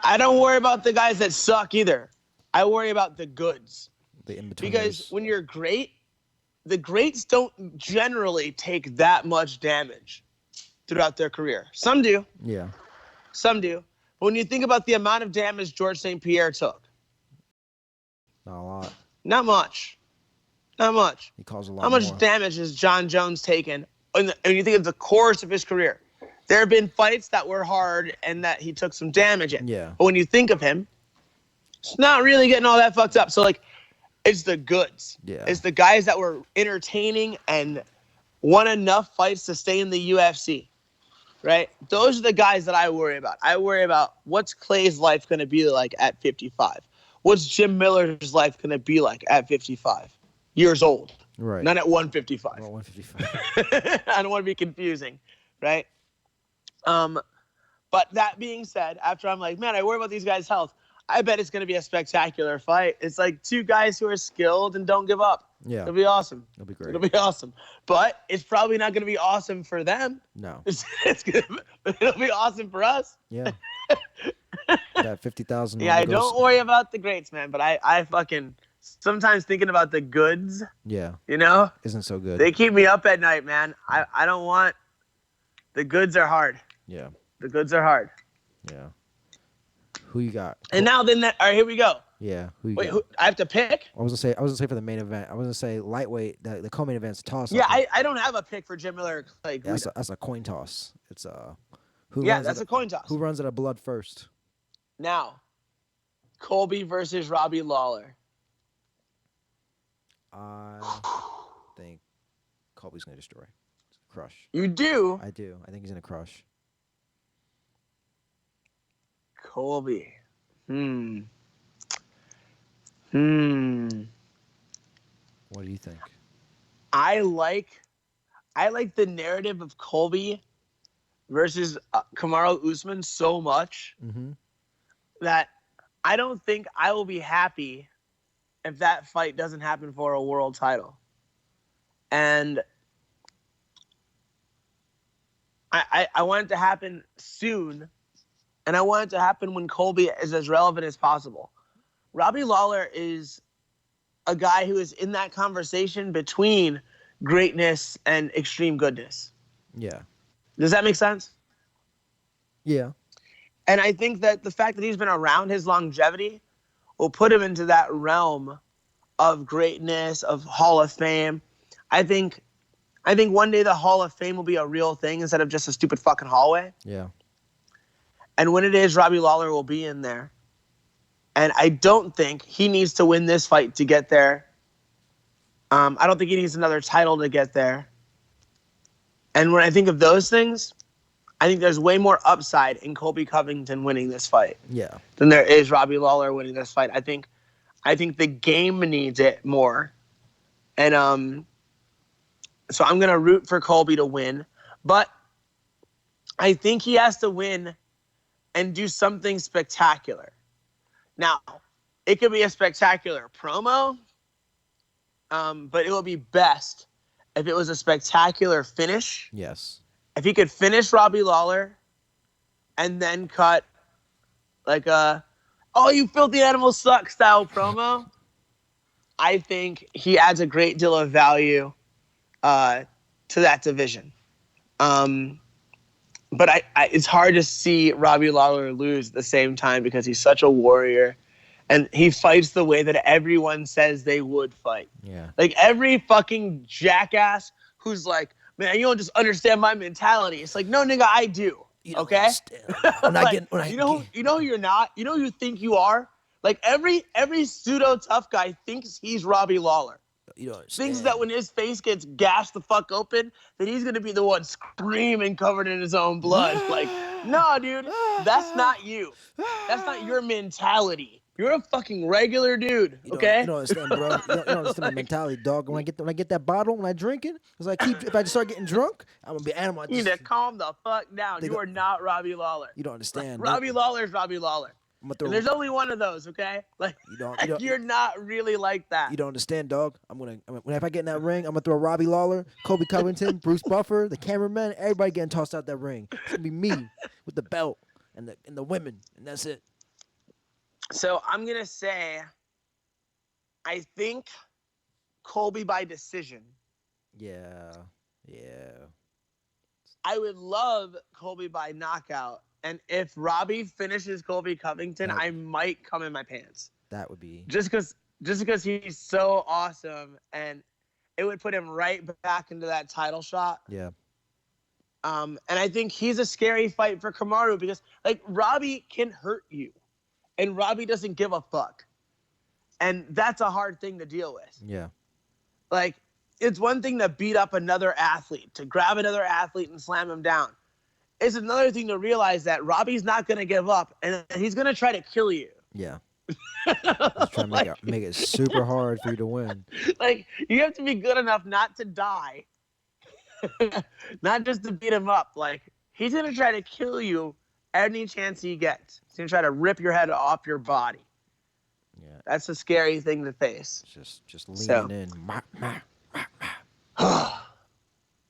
I don't worry about the guys that suck either. I worry about the goods. The in-betweeners. Because when you're great, the greats don't generally take that much damage throughout their career. Some do. Yeah. Some do. But when you think about the amount of damage George St. Pierre took, Not a lot. not much. Not much. He caused a lot How much more. damage has John Jones taken? And you think of the course of his career. There have been fights that were hard and that he took some damage in. Yeah. But when you think of him, it's not really getting all that fucked up. So, like, it's the goods. Yeah. It's the guys that were entertaining and won enough fights to stay in the UFC, right? Those are the guys that I worry about. I worry about what's Clay's life going to be like at 55? What's Jim Miller's life going to be like at 55 years old? Right. Not at 155. Well, 155. I don't want to be confusing, right? But that being said, after I'm like, man, I worry about these guys' health. I bet it's going to be a spectacular fight. It's like two guys who are skilled and don't give up. Yeah. It'll be awesome. It'll be great. It'll be awesome. But it's probably not going to be awesome for them. No. It'll be awesome for us. Yeah. That 50,000. Yeah, I don't worry about the greats, man. But I fucking sometimes thinking about the goods, Yeah. you know, Isn't so good. they keep me up at night, man. I don't want the goods are hard. Yeah. The goods are hard. Yeah. Who you got? And now then that all right, here we go. Yeah. Who you Wait, got? I have to pick? I was gonna say for the main event. I was gonna say lightweight. The co-main event's toss. Yeah, I don't have a pick for Jim Miller or Clay Guida. That's a coin toss. It's who Yeah, runs that's it, a coin toss. Who runs it at blood first? Now, Colby versus Robbie Lawler. I think Colby's gonna destroy. Crush. You do? I do. I think he's gonna crush. Colby. What do you think? I like the narrative of Colby versus Kamaru Usman so much Mm-hmm. that I don't think I will be happy if that fight doesn't happen for a world title. And I want it to happen soon, and I want it to happen when Colby is as relevant as possible. Robbie Lawler is a guy who is in that conversation between greatness and extreme goodness. Yeah. Does that make sense? Yeah. And I think that the fact that he's been around, his longevity will put him into that realm of greatness, of Hall of Fame. I think one day the Hall of Fame will be a real thing instead of just a stupid fucking hallway. Yeah. And when it is, Robbie Lawler will be in there. And I don't think he needs to win this fight to get there. I don't think he needs another title to get there. And when I think of those things, I think there's way more upside in Colby Covington winning this fight Yeah. than there is Robbie Lawler winning this fight. I think the game needs it more. And so I'm going to root for Colby to win. But I think he has to win and do something spectacular. Now, it could be a spectacular promo, but it would be best if it was a spectacular finish. Yes. If he could finish Robbie Lawler and then cut like a, oh, you filthy animal suck style promo, I think he adds a great deal of value to that division. But it's hard to see Robbie Lawler lose at the same time because he's such a warrior and he fights the way that everyone says they would fight. Yeah. Like every fucking jackass who's like, man, you don't just understand my mentality. It's like, no, nigga, I do. You don't Okay? understand. When I Like, get, when I you know who you're not? You know who you think you are? Like every pseudo tough guy thinks he's Robbie Lawler. you don't understand. Thinks that when his face gets gashed the fuck open, that he's gonna be the one screaming covered in his own blood. Like, no, dude, that's not you. That's not your mentality. You're a fucking regular dude, okay? You don't understand, bro. You don't understand my mentality, dog. When I get that bottle, when I drink it, it's like if I just start getting drunk, I'm gonna be animal. You need to calm the fuck down. You are not Robbie Lawler. You don't understand. Robbie Lawler's Robbie Lawler. And there's only one of those, okay? Like, you're not really like that. You don't understand, dog. If I get in that ring, I'm gonna throw Robbie Lawler, Colby Covington, Bruce Buffer, the cameraman, everybody getting tossed out that ring. It's gonna be me with the belt and the women, and that's it. So I'm gonna say, I think Colby by decision. Yeah. Yeah. I would love Colby by knockout. And if Robbie finishes Colby Covington, That I might come in my pants. that would be Just because he's so awesome, and it would put him right back into that title shot. yeah. And I think he's a scary fight for Kamaru because like Robbie can hurt you, and Robbie doesn't give a fuck, and that's a hard thing to deal with. Yeah. Like, it's one thing to beat up another athlete, to grab another athlete and slam him down. It's another thing to realize that Robbie's not going to give up, and he's going to try to kill you. Yeah. He's trying to make it super hard for you to win. Like, you have to be good enough not to die, not just to beat him up. Like, he's going to try to kill you any chance he gets. He's going to try to rip your head off your body. Yeah. That's a scary thing to face. Just leaning in.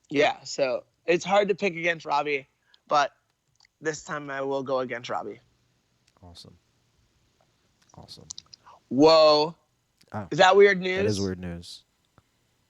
Yeah, so it's hard to pick against Robbie, but this time I will go against Robbie. Awesome. Whoa. Oh, is that weird news? That is weird news.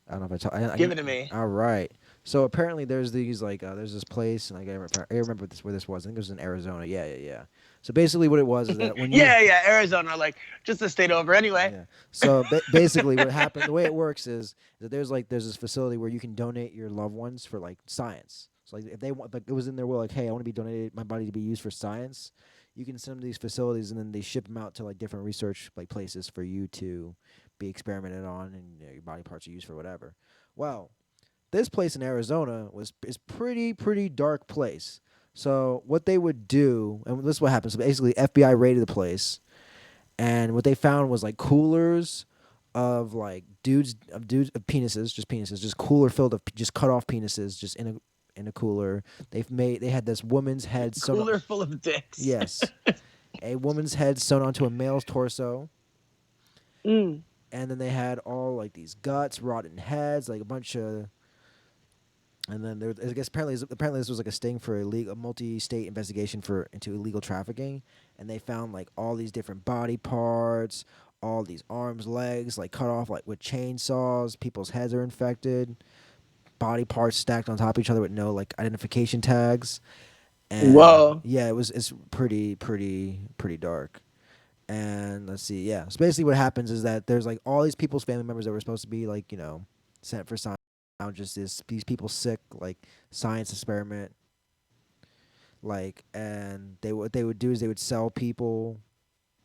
I don't know if I Give it to me. All right. So apparently there's these there's this place, and I remember where this was. I think it was in Arizona. Yeah. So basically what it was is that when you Arizona, like just a state over anyway. Yeah. So basically what happened, the way it works is that there's this facility where you can donate your loved ones for like science. So like if they want, like it was in their will, like, hey, I want to be donated my body to be used for science. You can send them to these facilities, and then they ship them out to like different research like places for you to be experimented on, and your body parts are used for whatever. Well, this place in Arizona is pretty dark place. So what they would do, and this is what happened. So basically, FBI raided the place, and what they found was like coolers of like penises, just cooler filled of just cut off penises, just in a cooler. They had this woman's head sewn Cooler full of dicks. Yes, a woman's head sewn onto a male's torso. Mm. And then they had all like these guts, rotten heads, like a bunch of. And then there, I guess apparently this was like a sting for a multi-state investigation into illegal trafficking, and they found like all these different body parts, all these arms, legs, like cut off like with chainsaws. People's heads are infected, body parts stacked on top of each other with no like identification tags. And, whoa! Yeah, it's pretty dark. And let's see, yeah. So basically, what happens is that there's like all these people's family members that were supposed to be like sent for science. Now just these people sick, like science experiment, like, and what they would do is they would sell people,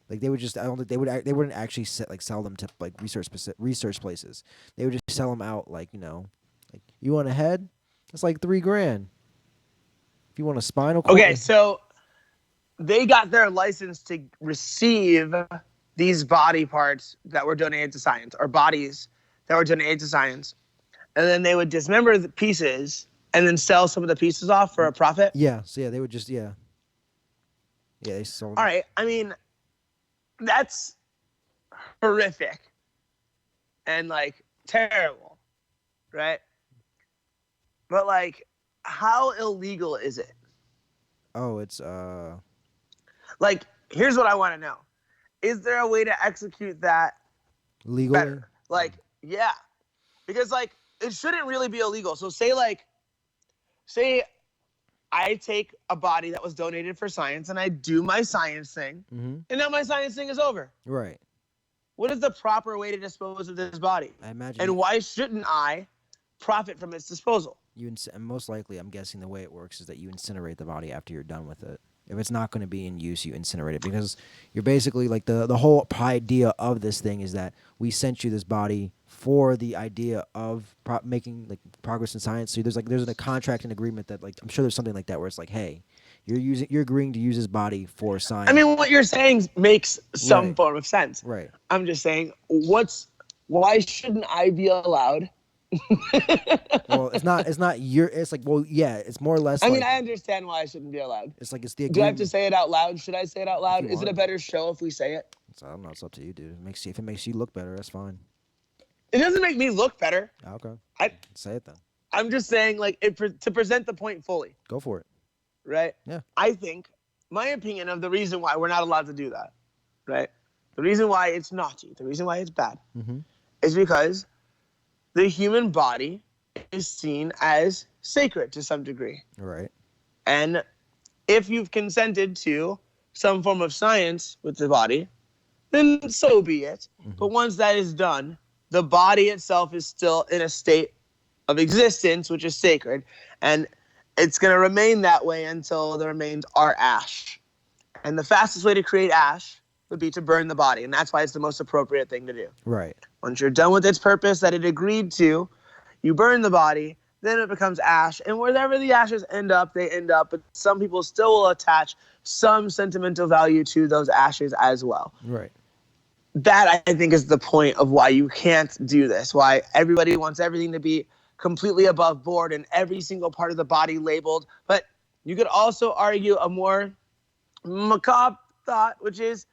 like they would just, I don't think they wouldn't actually sell them to like research places. They would just sell them out like like you want a head, it's like $3,000. If you want a spinal cord. Okay, so they got their license to receive these body parts that were donated to science, or bodies that were donated to science. And then they would dismember the pieces and then sell some of the pieces off for a profit? Yeah. So, yeah, they would just, yeah. Yeah, they sold them. All right. I mean, that's horrific and, like, terrible, right? But, like, how illegal is it? Oh, it's, Like, here's what I want to know. Is there a way to execute that legally? better? Like, yeah. Because, like, it shouldn't really be illegal. So say I take a body that was donated for science and I do my science thing, and now my science thing is over. Right. What is the proper way to dispose of this body? I imagine. And why shouldn't I profit from its disposal? And most likely, I'm guessing the way it works is that you incinerate the body after you're done with it. If it's not going to be in use, you incinerate it, because you're basically like the whole idea of this thing is that we sent you this body for the idea of making like progress in science. So there's a contract and agreement that, like, I'm sure there's something like that where it's like, hey, you're agreeing to use this body for science. I mean, what you're saying makes some form of sense. Right. I'm just saying, why shouldn't I be allowed? Well, it's not your. It's like, well, yeah, it's more or less. I mean, I understand why I shouldn't be allowed. It's like it's the agreement. Do I have to say it out loud? Should I say it out loud? Is it want. a better show if we say it? I don't know. It's up to you, dude. If it makes you look better, that's fine. It doesn't make me look better. Okay. Say it then. I'm just saying, like, to present the point fully. Go for it. Right? Yeah. I think my opinion of the reason why we're not allowed to do that, right, the reason why it's naughty, the reason why it's bad, Mm-hmm. is because the human body is seen as sacred to some degree. Right. And if you've consented to some form of science with the body, then so be it. Mm-hmm. But once that is done, the body itself is still in a state of existence, which is sacred. And it's going to remain that way until the remains are ash. And the fastest way to create ash would be to burn the body. And that's why it's the most appropriate thing to do. Right. Once you're done with its purpose that it agreed to, you burn the body, then it becomes ash. And wherever the ashes end up, they end up. But some people still will attach some sentimental value to those ashes as well. Right. That, I think, is the point of why you can't do this, why everybody wants everything to be completely above board and every single part of the body labeled. But you could also argue a more macabre thought, which is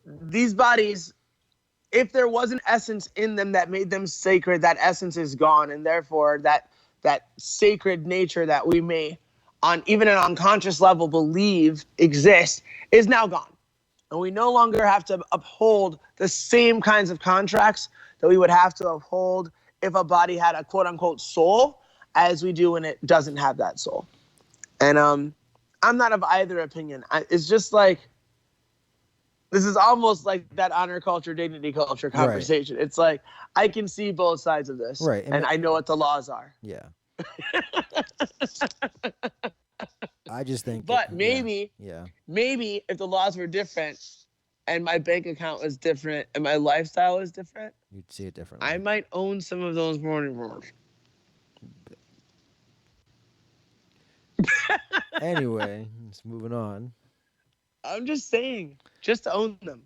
these bodies, if there was an essence in them that made them sacred, that essence is gone, and therefore that sacred nature that we may, on even an unconscious level, believe exists is now gone. And we no longer have to uphold the same kinds of contracts that we would have to uphold if a body had a quote-unquote soul, as we do when it doesn't have that soul. And I'm not of either opinion. It's just like, this is almost like that honor culture, dignity culture conversation. Right. It's like, I can see both sides of this. Right. And I know what the laws are. Yeah. I just think. But maybe if the laws were different and my bank account was different and my lifestyle was different, you'd see it differently. I might own some of those morning rolls. Anyway, let's moving on. I'm just saying, just to own them.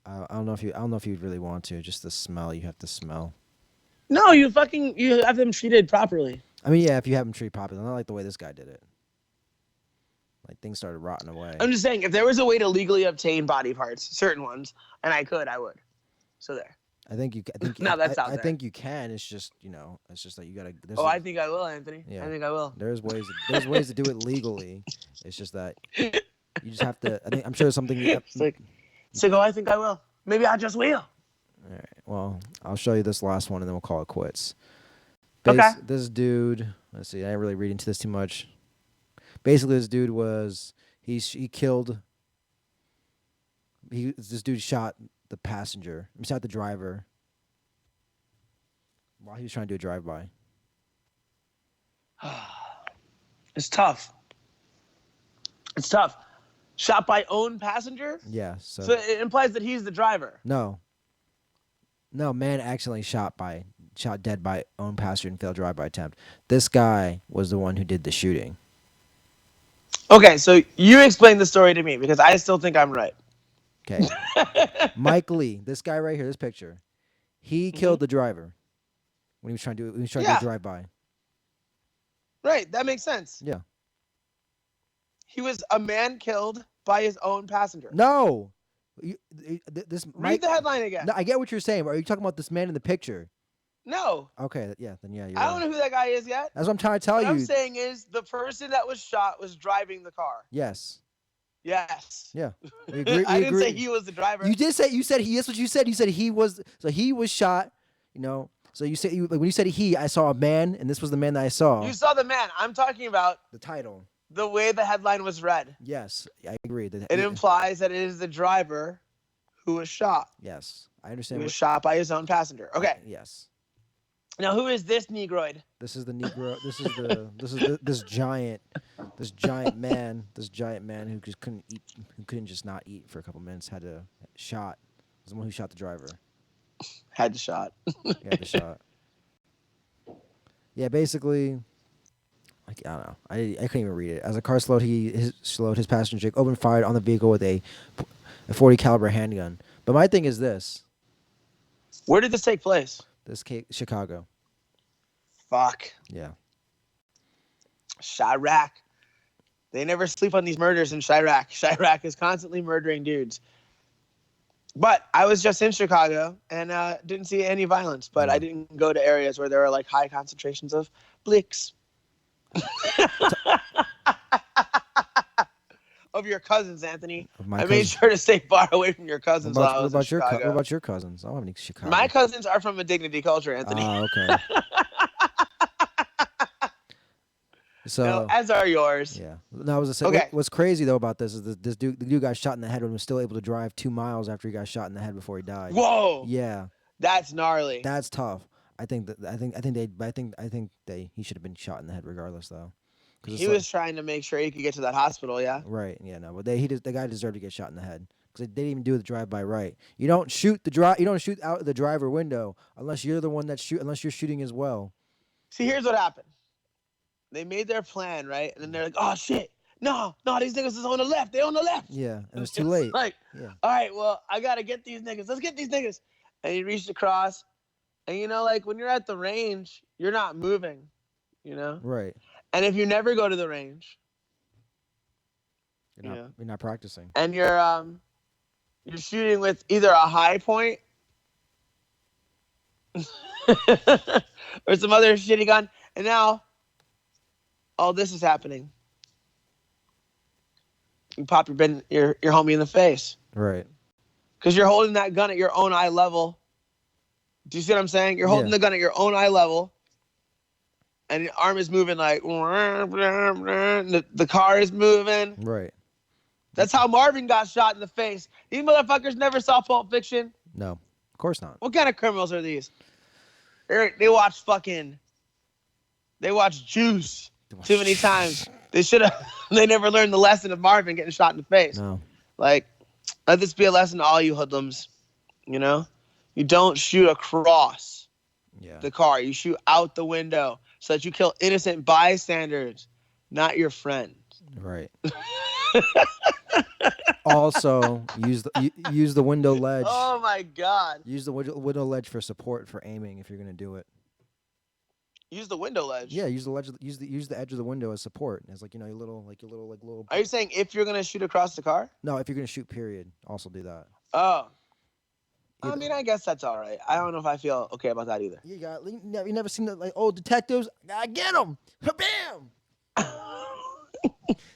I don't know if you'd really want to. Just the smell you have to smell. No, you have them treated properly. I mean, yeah, if you have them treated properly, not like the way this guy did it. Like, things started rotting away. I'm just saying, if there was a way to legally obtain body parts, certain ones, and I would. So there. I think you. I think you can. It's just it's just that you gotta. I think I will, Anthony. Yeah. I think I will. There's ways to do it legally. It's just that you just have to. I'm sure there's something. I think I will. Maybe I just will. All right. Well, I'll show you this last one, and then we'll call it quits. Okay. This dude. Let's see. I didn't really read into this too much. Basically, this dude was he killed. This dude shot the passenger. He shot the driver while he was trying to do a drive-by. It's tough. It's tough. Shot by own passenger? Yeah. So it implies that he's the driver. No, man accidentally shot dead by own passenger and failed drive-by attempt. This guy was the one who did the shooting. Okay, so you explain the story to me because I still think I'm right. Okay. Mike Lee, this guy right here, this picture, he killed the driver when he was trying to do a drive-by. Right, that makes sense. Yeah. He was a man killed by his own passenger. No. Read the headline again. No, I get what you're saying, but are you talking about this man in the picture? No. Okay, yeah, then yeah, you're I don't know who that guy is yet. That's what I'm trying to tell you. What I'm saying is the person that was shot was driving the car. Yes. Yes. Yeah. We agree. I didn't say he was the driver. You did say he. That's what you said. You said he was. So he was shot. So you said when you said he, I saw a man, and this was the man that I saw. You saw the man. I'm talking about the title. The way the headline was read. Yes, I agree. It implies that it is the driver who was shot. Yes, I understand. He was shot by his own passenger. Okay. Yes. Now, who is this Negroid? This is the Negro. This giant man who just couldn't eat, who couldn't just not eat for a couple minutes. Had to shot. Was the one who shot the driver. Had to shot. Had the shot. Yeah, basically. I don't know. I couldn't even read it. As the car slowed, his passenger opened fire on the vehicle with a .40 caliber handgun. But my thing is this. Where did this take place? Chicago. Fuck. Yeah. Chirac. They never sleep on these murders in Chirac. Chirac is constantly murdering dudes. But I was just in Chicago and didn't see any violence. But I didn't go to areas where there were like high concentrations of blicks. of your cousins, Anthony. Of my I made cousins. sure to stay far away from your What cousins while I was in what Chicago. about your cousins? I don't have any Chicago. My cousins are from a Dignity Culture, Anthony. Ah, okay. So No, as are yours. yeah. No, I was Okay. what's crazy though about this is this dude, the dude got shot in the head and was still able to drive 2 miles after he got shot in the head before he died. Whoa. Yeah, That's gnarly. that's tough. I think he should have been shot in the head regardless though. He was trying to make sure he could get to that hospital, yeah? Right. Yeah. No. But the guy deserved to get shot in the head because they didn't even do the drive-by right. You don't shoot You don't shoot out the driver window unless you're the one unless you're shooting as well. See, here's what happened. They made their plan, right? And then they're like, oh, shit. No, these niggas is on the left. They on the left. Yeah. And it's too late. Like, Yeah. all right, well, I got to get these niggas. Let's get these niggas. And he reached across. And, like, when you're at the range, you're not moving, Right. And if you never go to the range, You're not practicing. and you're shooting with either a high point or some other shitty gun, and now all this is happening. You pop your homie in the face Right. because you're holding that gun at your own eye level. Do you see what I'm saying? You're holding the gun at your own eye level, and your arm is moving like the car is moving. Right. That's how Marvin got shot in the face. These motherfuckers never saw Pulp Fiction. No, of course not. What kind of criminals are these? They watch Juice too many times. They never learned the lesson of Marvin getting shot in the face. No. Like, let this be a lesson to all you hoodlums. You don't shoot across the car. You shoot out the window so that you kill innocent bystanders, not your friends. Right. Also, use the window ledge. Oh my God. Use the window ledge for support for aiming if you're gonna do it. Use the window ledge. Yeah, use the ledge. Use the edge of the window as support. As your little. Are you saying if you're gonna shoot across the car? No, if you're gonna shoot, period. Also do that. Oh. Either. I mean, I guess that's all right. I don't know if I feel okay about that either. You never seen the old detectives? Gotta get him! Bam!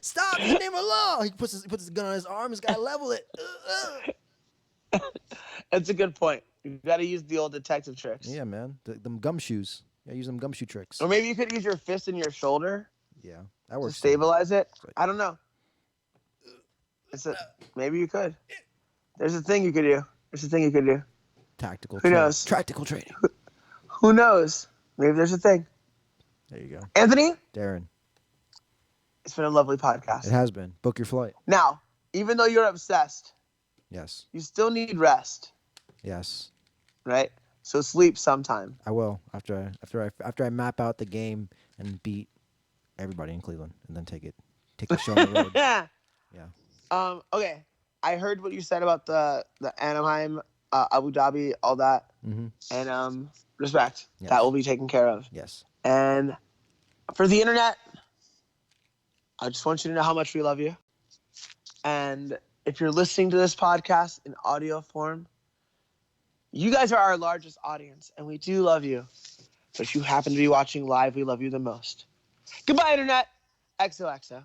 Stop! His name alone. He puts his gun on his arm. He's gotta level it. That's a good point. You got to use the old detective tricks. Yeah, man. Them gumshoes. Yeah, use them gumshoe tricks. Or maybe you could use your fist in your shoulder. Yeah, that works. To stabilize it. Like, I don't know. Maybe you could. There's a thing you could do. Tactical. Who knows? Tactical training. Who knows? Maybe there's a thing. There you go. Anthony? Darren. It's been a lovely podcast. It has been. Book your flight. Now, even though you're obsessed, Yes. you still need rest, Yes. right? So sleep sometime. I will after I map out the game and beat everybody in Cleveland and then take the show on the road. Yeah. Yeah. Okay. I heard what you said about the Anaheim, Abu Dhabi, all that, Mm-hmm. and respect. Yes. That will be taken care of. Yes. And for the internet, I just want you to know how much we love you. And if you're listening to this podcast in audio form, you guys are our largest audience, and we do love you. But if you happen to be watching live, we love you the most. Goodbye, internet. XOXO.